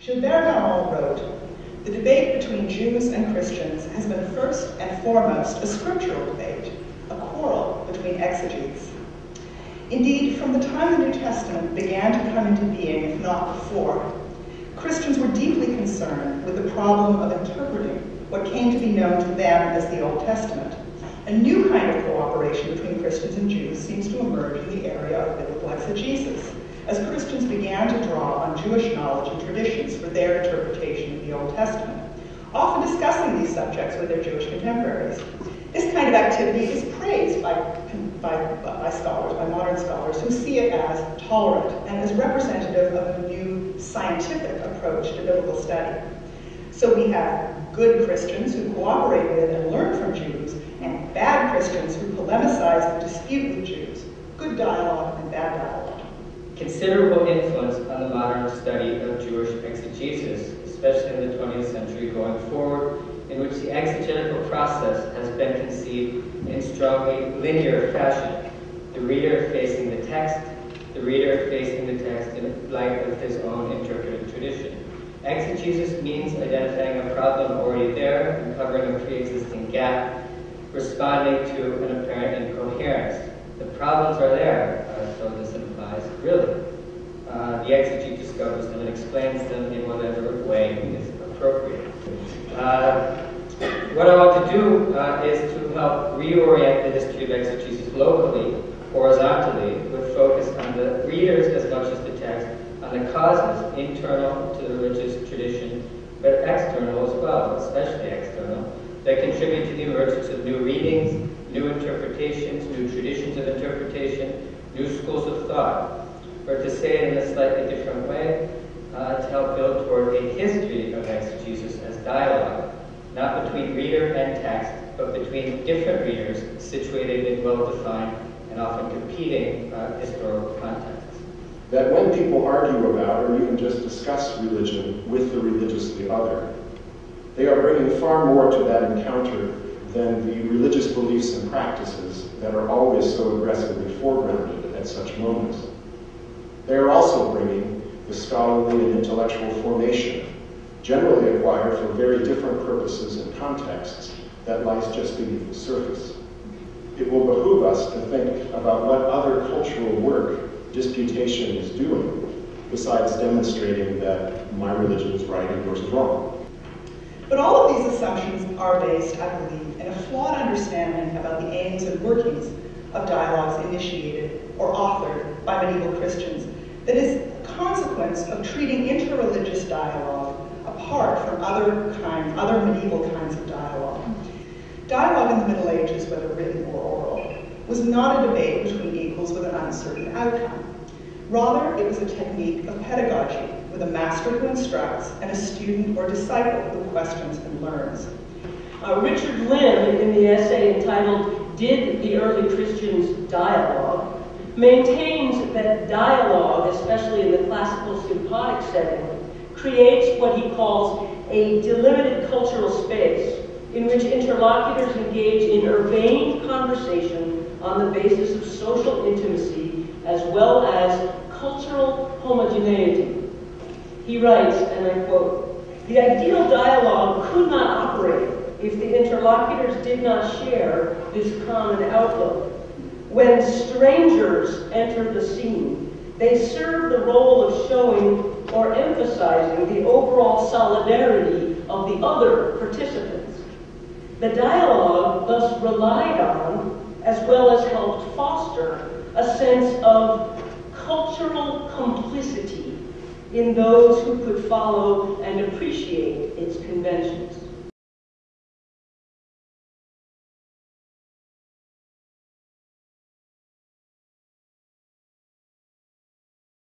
Burman wrote, "The debate between Jews and Christians has been first and foremost a scriptural debate, a quarrel between exegetes. Indeed, from the time the New Testament began to come into being, if not before, Christians were deeply concerned with the problem of interpreting what came to be known to them as the Old Testament. A new kind of cooperation between Christians and Jews seems to emerge in the area of biblical exegesis, as Christians began to draw on Jewish knowledge and traditions for their interpretation of the Old Testament, often discussing these subjects with their Jewish contemporaries. This kind of activity is praised by scholars, by modern scholars, who see it as tolerant and as representative of a new scientific approach to biblical study. So we have good Christians who cooperate with and learn from Jews, and bad Christians who polemicize and dispute with Jews. Good dialogue and bad dialogue." Considerable influence on the modern study of Jewish exegesis, especially in the 20th century going forward, in which the exegetical process has been conceived in strongly linear fashion. The reader facing the text in light of his own interpretive tradition. Exegesis means identifying a problem already there, uncovering a pre-existing gap, responding to an apparent incoherence. The problems are there, so this implies, really. The exegete discovers them and explains them in whatever way is appropriate. What I want to do is to help reorient the history of exegesis locally, horizontally, with focus on the readers as much as the text, on the causes internal to the religious tradition, but external as well, especially external, that contribute to the emergence of new readings, new interpretations, new traditions of interpretation, new schools of thought. Or to say it in a slightly different way, to help build toward a history of exegesis as dialogue, not between reader and text, but between different readers situated in well-defined and often competing historical contexts. That when people argue about or even just discuss religion with the religiously other, they are bringing far more to that encounter than the religious beliefs and practices that are always so aggressively foregrounded at such moments. They are also bringing the scholarly and intellectual formation, generally acquired for very different purposes and contexts, that lies just beneath the surface. It will behoove us to think about what other cultural work disputation is doing, besides demonstrating that my religion is right and yours is wrong. But all of these assumptions are based, I believe, in a flawed understanding about the aims and workings of dialogues initiated or authored by medieval Christians that is a consequence of treating interreligious dialogue apart from other medieval kinds of dialogue. Dialogue in the Middle Ages, whether written or oral, was not a debate between equals with an uncertain outcome. Rather, it was a technique of pedagogy, with a master who instructs and a student or disciple who questions and learns. Richard Lim, in the essay entitled "Did the Early Christians Dialogue?", maintains that dialogue, especially in the classical symposic setting, creates what he calls a delimited cultural space in which interlocutors engage in urbane conversation on the basis of social intimacy as well as cultural homogeneity. He writes, and I quote, "The ideal dialogue could not operate if the interlocutors did not share this common outlook. When strangers enter the scene, they serve the role of showing or emphasizing the overall solidarity of the other participants. The dialogue thus relied on, as well as helped foster, a sense of cultural complicity in those who could follow and appreciate its conventions."